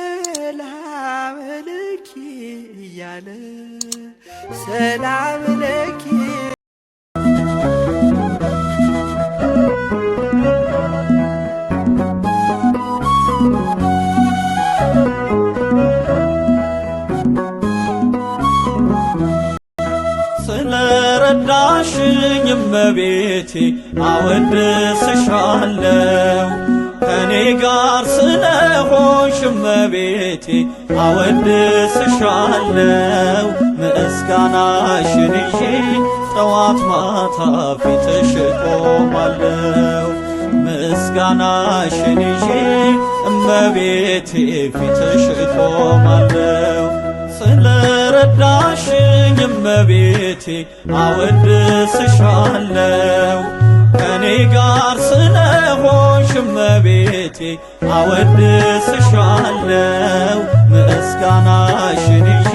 ሰላም ለኪ እያለ ሰላም ለኪ ስለረዳሽኝ እመቤቴ አወድስሻለሁ ከኔ ጋር ስለሆንሽ እመቤቴ አወድስሻለሁ ምስጋናሽን ይዤ ጠዋት ማታ ፊትሽ ቆማለሁ ምስጋናሽን ይዤ እመቤቴ ፊትሽ ቆማለሁ ስለረዳሽኝ እመቤቴ አወድስሻለሁ ከኔ ጋር ስለሆንሽ እመቤቴ አወድስሻለሁ ምስጋናሽን ይዤ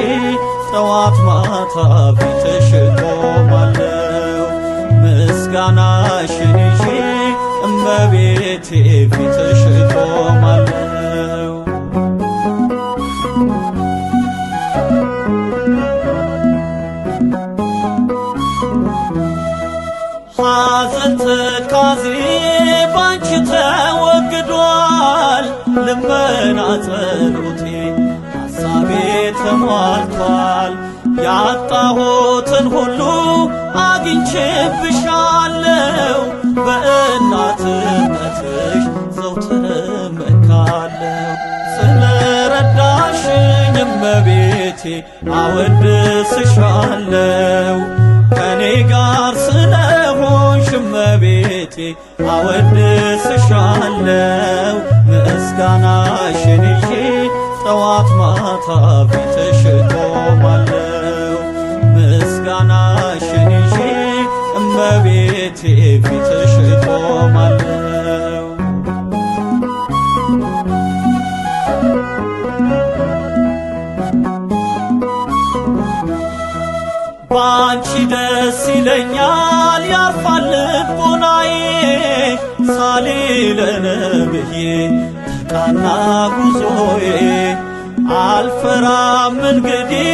ጠዋት ማታ ፊትሽ ቆማለሁ ምስጋናሽን ይዤ እመቤቴ ፊትሽ ቆማለሁ ሐዘን ትካዜ ባንቺ ተወግዷል ልመና ጸሎቴ ሐሳቤ ተሟልቷል ያጣሁትን ሁሉ አግኝቼብሻለሁ በእናትነትሽ ዘውትር እመካለሁ ስለረዳሽኝ እመቤቴ አወድስሻለሁ ከኔ ጋር ስለሆንሽ እመቤቴ አወድስሻለሁ ምስጋናሽን ይዤ ጠዋት ማታ ፊትሽ ቆማለሁ ምስጋናሽን ይዤ እመቤቴ ፊትሽ ቆማለሁ ባንቺ ደስ ይለኛል ያርፋል ልቦናዬ ሳሊለነብዬ ተቃና ጉዞዬ አልፈራም እንግዲህ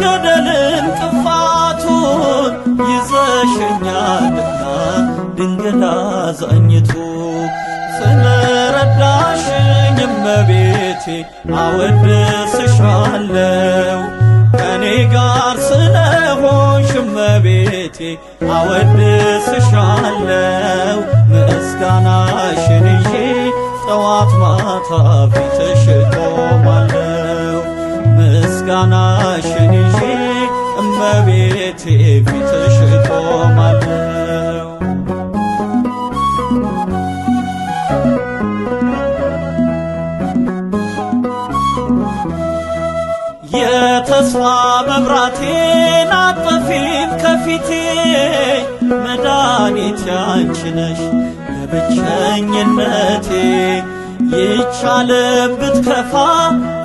ገደልን ቅፋቱን ይዘሽኛልና ድንግል አዛኝቱ ስለረዳሽኝ እመቤቴ አወድስሻለሁ ከኔ ጋር ስለሆንሽ እመቤቴ አወድስሻለሁ ምስጋናሽን ይዤ ጠዋት ማታ ፊትሽ ቆማለሁ ምስጋናሽን ይዤ እመቤቴ ፊትሽ ቆማለሁ የተስፋ መብራቴን አጥፊም ከፊቴ መድኃኒቴ አንቺ ነሽ ለብቸኝነቴ ይቻለም ብትከፋ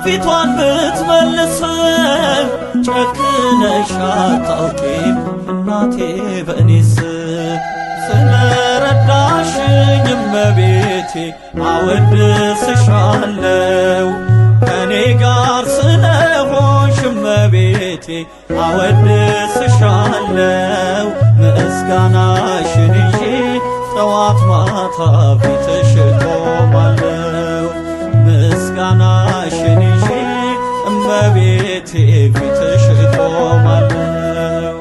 ፊቷን ብትመልስም ጨክነሽ አታውቂም እናቴ በእኔስ ስለረዳሽኝ እመቤቴ አወድስሻለሁ ከኔ ጋር ስለሆንሽ እመቤቴ አወድስሻለሁ ምስጋናሽን ይዤ ጠዋት ማታ ፊትሽ ቆማለሁ ምስጋናሽን ይዤ እመቤቴ ፊትሽ ቆማለሁ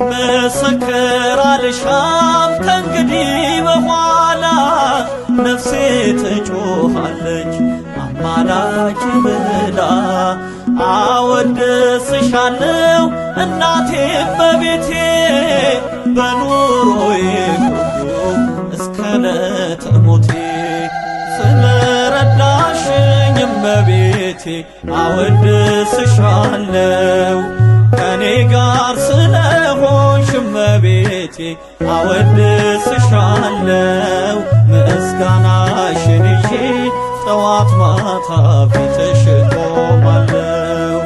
ምስክር አልሻም ከእንግዲህ በኋላ ነፍሴ ትጮኻለች አማላጅ ብላ አወድስሻለሁ እናቴ በቤቴ በኑሮዬ ሁሉ እስከ ዕለተ ሞቴ ስለረዳሽኝ እመቤቴ አወድስሻለሁ ከኔ ጋር ስለሆንሽ እመቤቴ አወድስሻለሁ ምስጋናሽን ይዤ ጠዋት ማታ ፊትሽ ቆማለሁ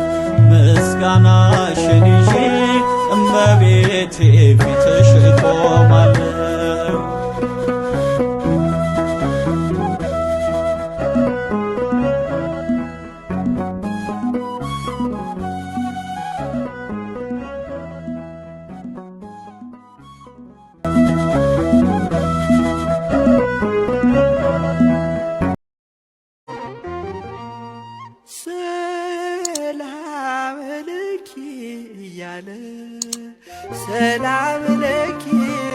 ምስጋናሽን ይዤ እመቤቴ ሰላም ለኪ እያለ ሰላም ለኪ